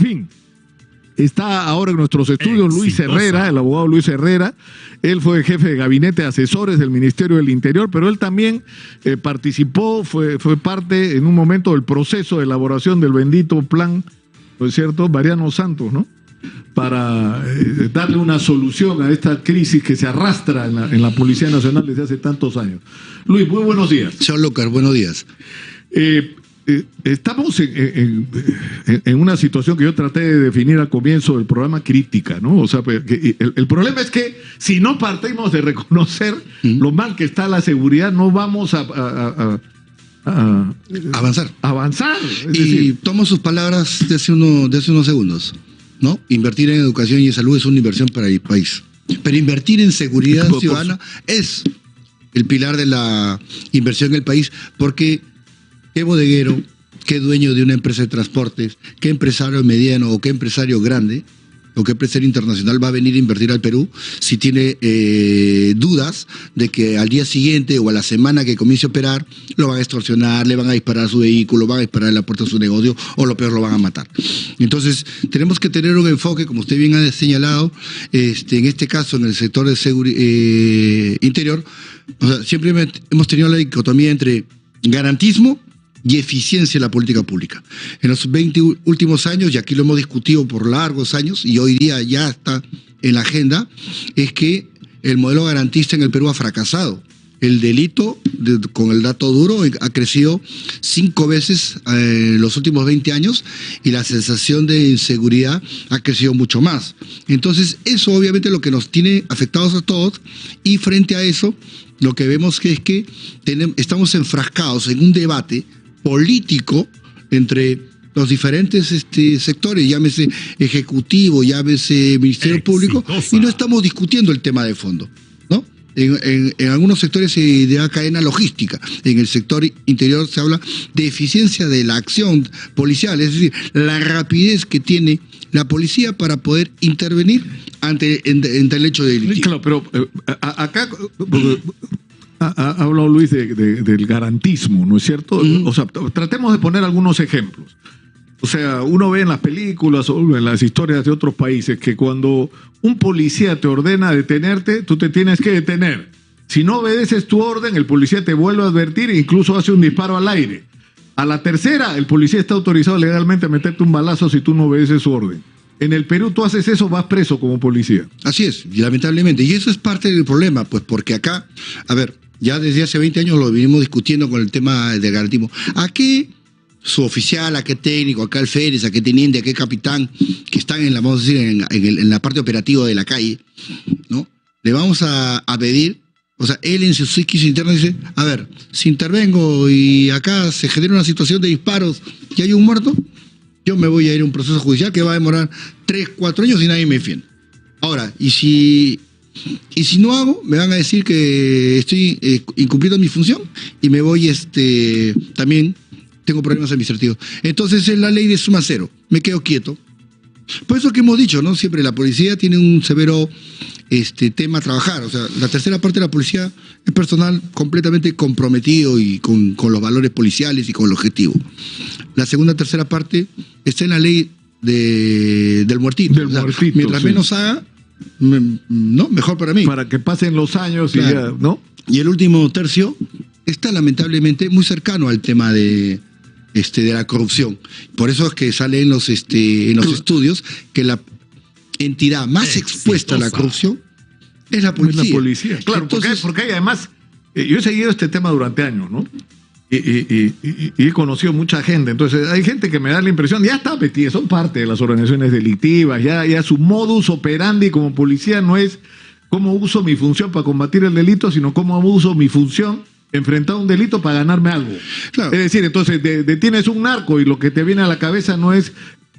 fin. Está ahora en nuestros estudios Luis Herrera, el abogado Luis Herrera. Él fue jefe de gabinete de asesores del Ministerio del Interior, pero él también participó, fue parte en un momento del proceso de elaboración del bendito plan, ¿no es cierto?, Mariano Santos, ¿no?, para darle una solución a esta crisis que se arrastra en la Policía Nacional desde hace tantos años. Luis, muy buenos días. Señor Lócar, buenos días. Estamos en una situación que yo traté de definir al comienzo del programa, crítica, ¿no? O sea, el problema es que si no partimos de reconocer lo mal que está la seguridad, no vamos a avanzar. Y decir, tomo sus palabras de hace unos segundos, ¿no? Invertir en educación y en salud es una inversión para el país. Pero invertir en seguridad ciudadana es el pilar de la inversión en el país, porque ¿qué bodeguero, qué dueño de una empresa de transportes, qué empresario mediano o qué empresario grande o qué empresario internacional va a venir a invertir al Perú si tiene dudas de que al día siguiente o a la semana que comience a operar lo van a extorsionar, le van a disparar a su vehículo, van a disparar en la puerta de su negocio o lo peor, lo van a matar? Entonces tenemos que tener un enfoque, como usted bien ha señalado, en este caso en el sector de interior. O sea, siempre hemos tenido la dicotomía entre garantismo y eficiencia en la política pública. En los 20 últimos años, y aquí lo hemos discutido por largos años, y hoy día ya está en la agenda, es que el modelo garantista en el Perú ha fracasado. El delito, con el dato duro, ha crecido 5 veces en los últimos 20 años, y la sensación de inseguridad ha crecido mucho más. Entonces, eso obviamente es lo que nos tiene afectados a todos, y frente a eso, lo que vemos es que estamos enfrascados en un debate político entre los diferentes sectores, llámese Ejecutivo, llámese Ministerio Público, y no estamos discutiendo el tema de fondo, ¿no? En algunos sectores se da cadena logística, en el sector interior se habla de eficiencia de la acción policial, es decir, la rapidez que tiene la policía para poder intervenir ante el hecho de delito. Claro, pero acá ha hablado Luis del garantismo, ¿no es cierto? O sea, tratemos de poner algunos ejemplos. O sea, uno ve en las películas o en las historias de otros países que cuando un policía te ordena detenerte, tú te tienes que detener. Si no obedeces tu orden, el policía te vuelve a advertir e incluso hace un disparo al aire. A la tercera, el policía está autorizado legalmente a meterte un balazo si tú no obedeces su orden. En el Perú tú haces eso, vas preso como policía. Así es, y lamentablemente. Y eso es parte del problema, pues porque acá, a ver, ya desde hace 20 años lo venimos discutiendo con el tema del garantismo. ¿A qué suboficial, a qué técnico, a qué alférez, a qué teniente, a qué capitán, que están en la, vamos a decir, en la parte operativa de la calle, ¿no? Le vamos a pedir, o sea, él en su psiquis interno dice, a ver, si intervengo y acá se genera una situación de disparos y hay un muerto, yo me voy a ir a un proceso judicial que va a demorar 3, 4 años y nadie me defiende. Ahora, y si no hago, me van a decir que estoy incumpliendo mi función y me voy también tengo problemas administrativos. Entonces es la ley de suma cero, me quedo quieto. Por eso que hemos dicho, ¿no? Siempre la policía tiene un severo tema a trabajar. O sea, la tercera parte de la policía es personal completamente comprometido y con los valores policiales y con el objetivo. La segunda, tercera parte está en la ley del muertito. Del muertito, mientras menos haga, ¿no? Mejor para mí. Para que pasen los años, claro. Y ya, ¿no? Y el último tercio está lamentablemente muy cercano al tema de la corrupción. Por eso es que sale en los estudios que la entidad más expuesta a la corrupción es la policía. Es la policía. Claro, entonces, porque hay además, yo he seguido este tema durante años, ¿no? Y he conocido mucha gente. Entonces hay gente que me da la impresión, ya está metida, son parte de las organizaciones delictivas, ya su modus operandi como policía no es cómo uso mi función para combatir el delito, sino cómo uso mi función enfrentar un delito para ganarme algo. Claro. Es decir, entonces detienes un narco y lo que te viene a la cabeza no es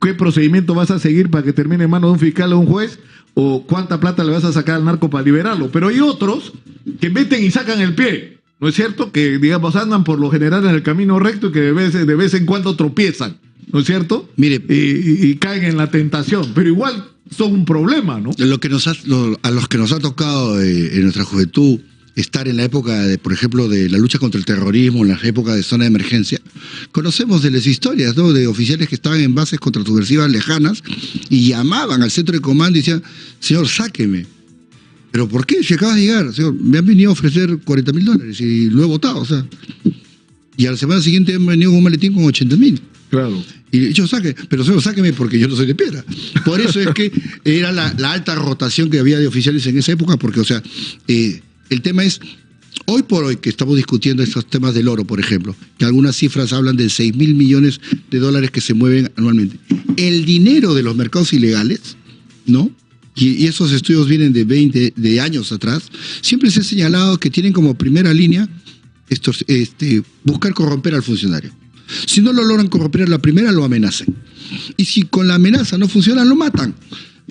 qué procedimiento vas a seguir para que termine en manos de un fiscal o un juez, o cuánta plata le vas a sacar al narco para liberarlo. Pero hay otros que meten y sacan el pie, ¿no es cierto? Que, digamos, andan por lo general en el camino recto y que de vez en cuando tropiezan, ¿no es cierto? Mire, y caen en la tentación, pero igual son un problema, ¿no? A los que nos ha tocado en nuestra juventud estar en la época, por ejemplo, de la lucha contra el terrorismo, en las épocas de zona de emergencia, conocemos de las historias, ¿no?, de oficiales que estaban en bases contrasubversivas lejanas y llamaban al centro de comando y decían, señor, sáqueme. ¿Pero por qué? Si acabas de llegar, señor, me han venido a ofrecer $40.000 y lo he votado, o sea. Y a la semana siguiente han venido con un maletín con 80.000. Claro. Y yo pero señor, sáqueme porque yo no soy de piedra. Por eso es que era la alta rotación que había de oficiales en esa época, porque, o sea, el tema es, hoy por hoy que estamos discutiendo estos temas del oro, por ejemplo, que algunas cifras hablan de $6.000 millones que se mueven anualmente. El dinero de los mercados ilegales, ¿no?, y esos estudios vienen de años atrás, siempre se ha señalado que tienen como primera línea buscar corromper al funcionario. Si no lo logran corromper a la primera, lo amenazan. Y si con la amenaza no funciona, lo matan.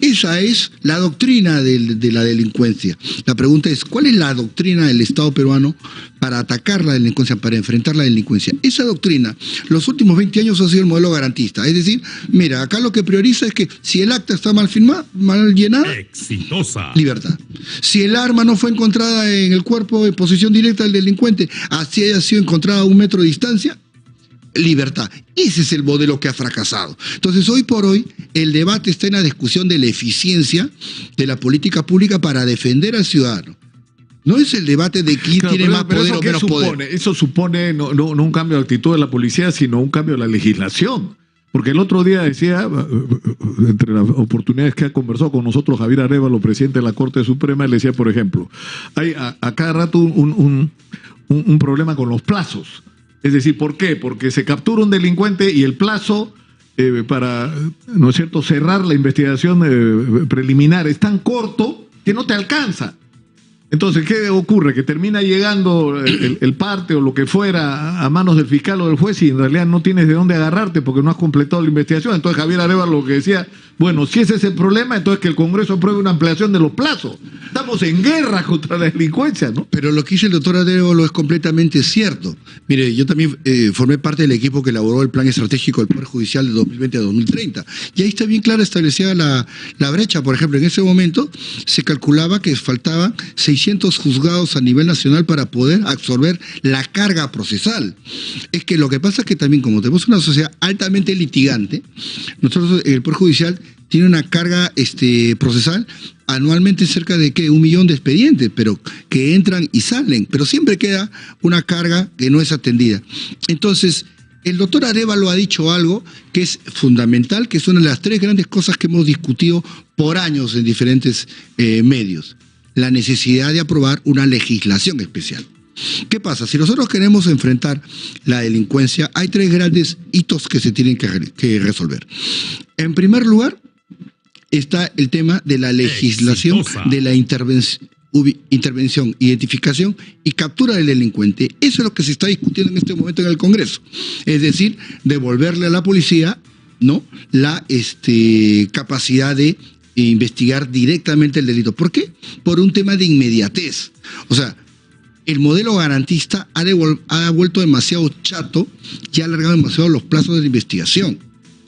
Esa es la doctrina de la delincuencia. La pregunta es, ¿cuál es la doctrina del Estado peruano para atacar la delincuencia, para enfrentar la delincuencia? Esa doctrina, los últimos 20 años ha sido el modelo garantista. Es decir, mira, acá lo que prioriza es que si el acta está mal firmada, mal llenada, exitosa, libertad. Si el arma no fue encontrada en el cuerpo en posición directa del delincuente, así haya sido encontrada a 1 metro de distancia, libertad. Ese es el modelo que ha fracasado. Entonces, hoy por hoy, el debate está en la discusión de la eficiencia de la política pública para defender al ciudadano. No es el debate de quién tiene más poder o menos poder. Eso supone no un cambio de actitud de la policía, sino un cambio de la legislación. Porque el otro día decía, entre las oportunidades que ha conversado con nosotros Javier Arévalo, presidente de la Corte Suprema, le decía, por ejemplo, hay a cada rato un problema con los plazos. Es decir, ¿por qué? Porque se captura un delincuente y el plazo para, ¿no es cierto?, cerrar la investigación preliminar es tan corto que no te alcanza. Entonces, ¿qué ocurre? Que termina llegando el parte o lo que fuera a manos del fiscal o del juez y en realidad no tienes de dónde agarrarte porque no has completado la investigación. Entonces Javier Arévalo lo que decía, bueno, si ese es el problema, entonces que el Congreso apruebe una ampliación de los plazos. Estamos en guerra contra la delincuencia, ¿no? Pero lo que dice el doctor Arévalo es completamente cierto. Mire, yo también formé parte del equipo que elaboró el plan estratégico del Poder Judicial de 2020 a 2030. Y ahí está bien clara establecida la brecha. Por ejemplo, en ese momento se calculaba que faltaban 600 juzgados a nivel nacional para poder absorber la carga procesal. Es que lo que pasa es que también, como tenemos una sociedad altamente litigante, nosotros, el Poder Judicial tiene una carga procesal anualmente cerca de 1 millón de expedientes, pero que entran y salen, pero siempre queda una carga que no es atendida. Entonces, el doctor Arévalo ha dicho algo que es fundamental, que es una de las 3 grandes cosas que hemos discutido por años en diferentes medios. La necesidad de aprobar una legislación especial. ¿Qué pasa? Si nosotros queremos enfrentar la delincuencia, hay 3 grandes hitos que se tienen que resolver. En primer lugar, está el tema de la legislación, de la intervención, identificación y captura del delincuente. Eso es lo que se está discutiendo en este momento en el Congreso. Es decir, devolverle a la policía, ¿no?, la capacidad de investigar directamente el delito. ¿Por qué? Por un tema de inmediatez. O sea, el modelo garantista ha vuelto demasiado chato y ha alargado demasiado los plazos de la investigación.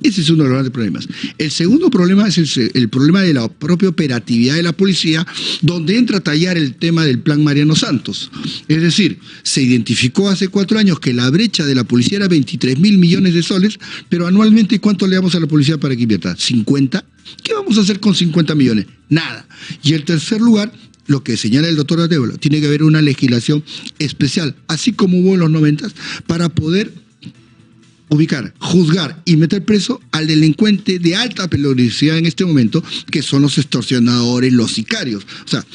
Ese es uno de los grandes problemas. El segundo problema es el problema de la propia operatividad de la policía, donde entra a tallar el tema del plan Mariano Santos. Es decir, se identificó hace 4 años que la brecha de la policía era 23.000 millones de soles, pero anualmente ¿cuánto le damos a la policía para que invierta? ¿50? ¿Qué vamos a hacer con 50 millones? Nada. Y en tercer lugar, lo que señala el doctor Arévalo, tiene que haber una legislación especial, así como hubo en los 90, para poder ubicar, juzgar y meter preso al delincuente de alta peligrosidad en este momento, que son los extorsionadores, los sicarios. O sea,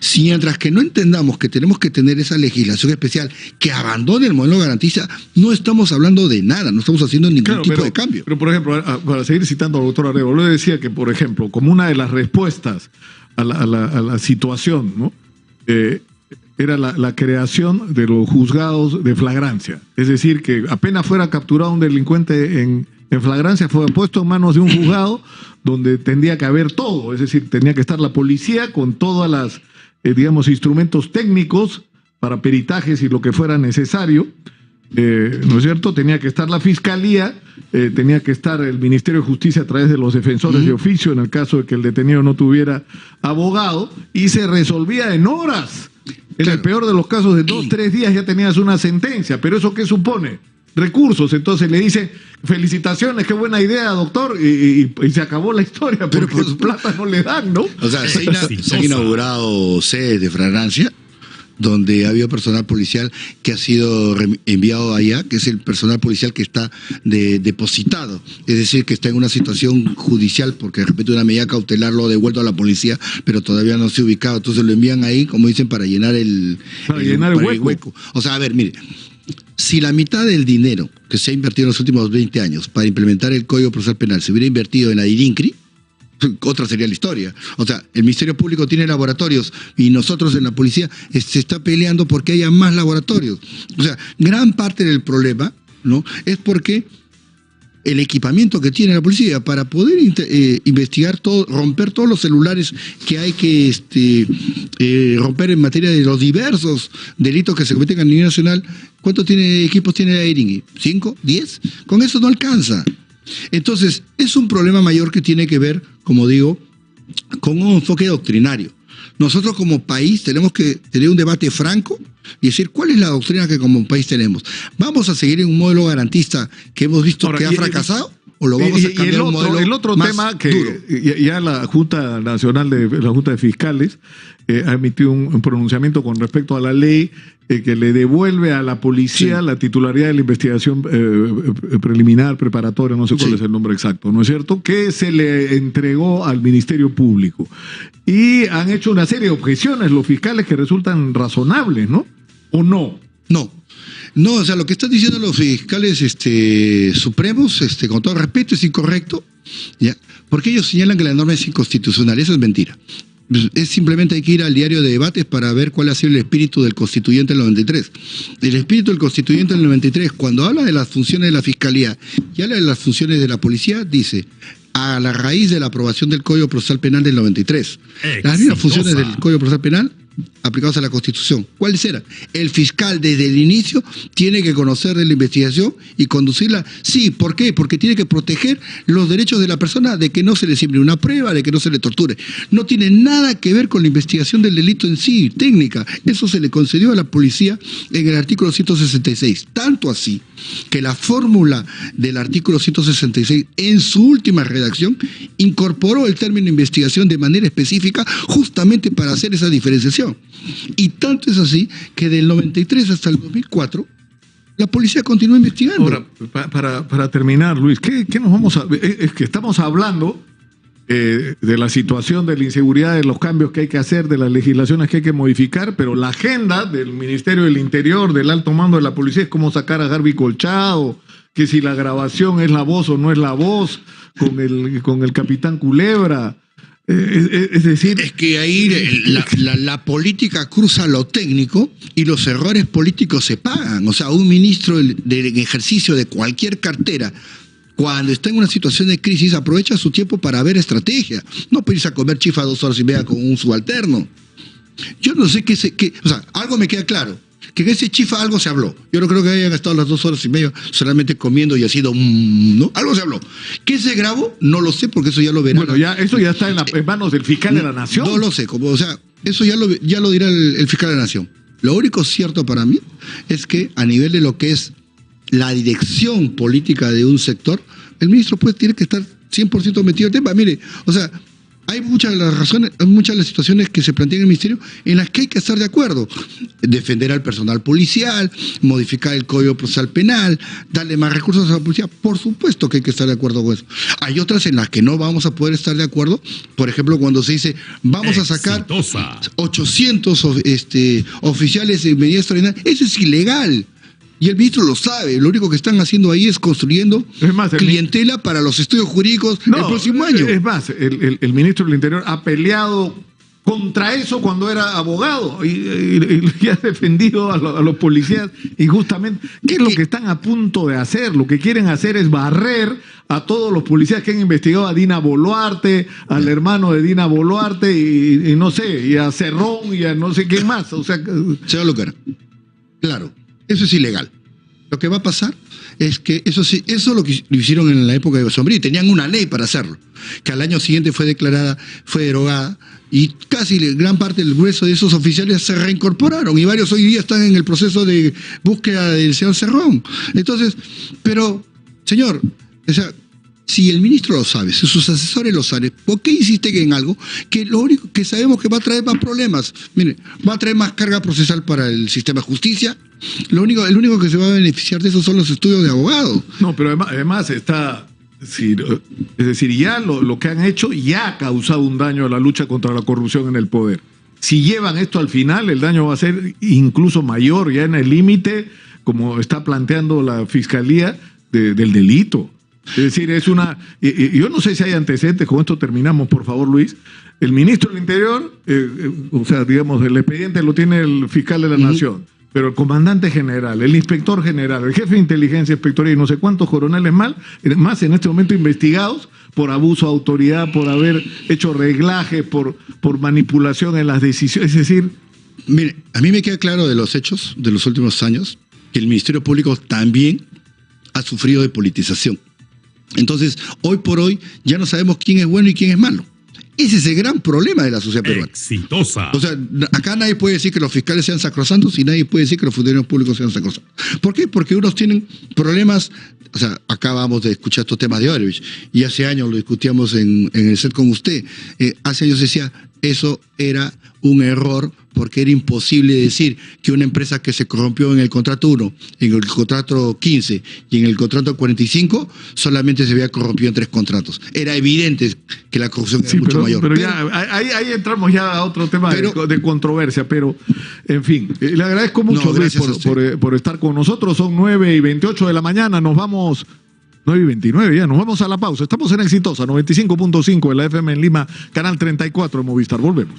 si mientras que no entendamos que tenemos que tener esa legislación especial que abandone el modelo garantista, no estamos hablando de nada, no estamos haciendo ningún tipo de cambio. Pero, por ejemplo, para seguir citando al doctor Arévalo, le decía que, por ejemplo, como una de las respuestas a la situación, ¿no?, era la creación de los juzgados de flagrancia. Es decir, que apenas fuera capturado un delincuente en flagrancia, fue puesto en manos de un juzgado donde tendría que haber todo. Es decir, tenía que estar la policía con todas las, instrumentos técnicos para peritajes y lo que fuera necesario. ¿No es cierto? Tenía que estar la Fiscalía, tenía que estar el Ministerio de Justicia a través de los defensores de oficio en el caso de que el detenido no tuviera abogado, y se resolvía en horas. En el peor de los casos, de 2, 3 días ya tenías una sentencia. ¿Pero eso qué supone? Recursos. Entonces le dice, felicitaciones, qué buena idea, doctor, y se acabó la historia, porque por su plata no le dan, ¿no? O sea, se han inaugurado sedes de fragancia donde ha habido personal policial que ha sido enviado allá, que es el personal policial que está depositado, es decir, que está en una situación judicial porque de repente una medida cautelar lo ha devuelto a la policía, pero todavía no se ha ubicado, entonces lo envían ahí, como dicen, para llenar el hueco. O sea, a ver, mire, si la mitad del dinero que se ha invertido en los últimos 20 años para implementar el Código Procesal Penal se hubiera invertido en la IDINCRI, otra sería la historia. O sea, el Ministerio Público tiene laboratorios y nosotros en la policía se está peleando porque haya más laboratorios. O sea, gran parte del problema, ¿no?, es porque el equipamiento que tiene la policía para poder investigar todo, romper todos los celulares que hay que romper en materia de los diversos delitos que se cometen a nivel nacional. ¿Cuántos equipos tiene la IRINGui? ¿5? ¿10? Con eso no alcanza. Entonces, es un problema mayor que tiene que ver, como digo, con un enfoque doctrinario. Nosotros como país tenemos que tener un debate franco y decir cuál es la doctrina que como país tenemos. ¿Vamos a seguir en un modelo garantista que hemos visto que ha fracasado? ¿O lo vamos a cambiar a un modelo el otro más tema que duro? Ya la Junta Nacional la Junta de Fiscales ha emitido un pronunciamiento con respecto a la ley que le devuelve a la policía la titularidad de la investigación preliminar, preparatoria, no sé cuál es el nombre exacto, ¿no es cierto?, que se le entregó al Ministerio Público. Y han hecho una serie de objeciones los fiscales que resultan razonables, ¿no? ¿O no? No, o sea, lo que están diciendo los fiscales supremos, con todo respeto, es incorrecto, ¿ya? Porque ellos señalan que la norma es inconstitucional. Eso es mentira. Es simplemente hay que ir al diario de debates para ver cuál ha sido el espíritu del Constituyente del 93. El espíritu del Constituyente del 93, cuando habla de las funciones de la Fiscalía y habla de las funciones de la Policía, dice, a la raíz de la aprobación del Código Procesal Penal del 93. Las mismas funciones del Código Procesal Penal aplicados a la Constitución. ¿Cuáles eran? El fiscal desde el inicio tiene que conocer de la investigación y conducirla. Sí, ¿por qué? Porque tiene que proteger los derechos de la persona de que no se le siembre una prueba, de que no se le torture. No tiene nada que ver con la investigación del delito en sí, técnica. Eso se le concedió a la policía en el artículo 166. Tanto así que la fórmula del artículo 166 en su última redacción incorporó el término investigación de manera específica justamente para hacer esa diferenciación. Y tanto es así que del 93 hasta el 2004 la policía continúa investigando. Ahora, para terminar, Luis, ¿qué nos vamos a...? Es que estamos hablando de la situación de la inseguridad, de los cambios que hay que hacer, de las legislaciones que hay que modificar, pero la agenda del Ministerio del Interior, del alto mando de la policía, es cómo sacar a Harvey Colchado, que si la grabación es la voz o no es la voz, con el capitán Culebra. Es decir... Es que ahí la política cruza lo técnico y los errores políticos se pagan. O sea, un ministro del ejercicio de cualquier cartera, cuando está en una situación de crisis, aprovecha su tiempo para ver estrategia. No puede irse a comer chifa 2 horas y media con un subalterno. Yo no sé o sea, algo me queda claro. Que en ese chifa algo se habló. Yo no creo que hayan estado las 2 horas y media solamente comiendo y ha sido... ¿no? Algo se habló. ¿Qué se grabó? No lo sé, porque eso ya lo verán. Bueno, eso ya está en manos del fiscal de la Nación. No lo sé. O sea, eso ya lo dirá el fiscal de la Nación. Lo único cierto para mí es que a nivel de lo que es la dirección política de un sector, el ministro pues tiene que estar 100% metido en el tema. Mire, o sea... Hay muchas de las razones, muchas de las situaciones que se plantean en el Ministerio en las que hay que estar de acuerdo. Defender al personal policial, modificar el Código Procesal Penal, darle más recursos a la policía. Por supuesto que hay que estar de acuerdo con eso. Hay otras en las que no vamos a poder estar de acuerdo. Por ejemplo, cuando se dice, vamos a sacar 800 oficiales de medida extraordinaria. Eso es ilegal. Y el ministro lo sabe, lo único que están haciendo ahí es construyendo clientela para los estudios jurídicos el próximo año. Es más, el ministro del Interior ha peleado contra eso cuando era abogado y ha defendido a los policías injustamente. ¿Qué es lo que están a punto de hacer? Lo que quieren hacer es barrer a todos los policías que han investigado a Dina Boluarte, al hermano de Dina Boluarte y no sé, y a Cerrón y a no sé quién más. O sea, Señor Lucar, claro. Eso es ilegal. Lo que va a pasar es que eso lo que lo hicieron en la época de Sombrí, tenían una ley para hacerlo, que al año siguiente fue derogada, y casi gran parte del grueso de esos oficiales se reincorporaron, y varios hoy día están en el proceso de búsqueda del señor Cerrón. Entonces, pero, señor, o sea, si el ministro lo sabe, si sus asesores lo saben, ¿por qué insisten en algo que lo único que sabemos que va a traer más problemas? Mire, va a traer más carga procesal para el sistema de justicia. El único que se va a beneficiar de eso son los estudios de abogados. No, pero además está, es decir, ya lo que han hecho ya ha causado un daño a la lucha contra la corrupción en el poder. Si llevan esto al final, el daño va a ser incluso mayor, ya en el límite, como está planteando la Fiscalía, del delito. Es decir, yo no sé si hay antecedentes, con esto terminamos, por favor, Luis. El ministro del Interior, o sea, digamos, el expediente lo tiene el fiscal de la Nación, pero el comandante general, el inspector general, el jefe de inteligencia inspectoral y no sé cuántos coroneles más en este momento investigados por abuso de autoridad, por haber hecho reglaje, por manipulación en las decisiones. Es decir... Mire, a mí me queda claro de los hechos de los últimos años que el Ministerio Público también ha sufrido de politización. Entonces, hoy por hoy ya no sabemos quién es bueno y quién es malo. Ese es el gran problema de la sociedad peruana. Exitosa. O sea, acá nadie puede decir que los fiscales sean sacrosantos y nadie puede decir que los funcionarios públicos sean sacrosantos. ¿Por qué? Porque unos tienen problemas. O sea, acabamos de escuchar estos temas de Odebrecht y hace años lo discutíamos en el set con usted. Hace años decía, eso era un error porque era imposible decir que una empresa que se corrompió en el contrato 1, en el contrato 15 y en el contrato 45, solamente se había corrompido en 3 contratos. Era evidente que la corrupción era mucho mayor. Pero ya, ahí entramos ya a otro tema de controversia, pero en fin, le agradezco mucho, Luis, por estar con nosotros. Son 9:28 de la mañana, nos vamos... 9:29 ya, nos vamos a la pausa. Estamos en Exitosa, 95.5 de la FM en Lima, canal 34 de Movistar. Volvemos.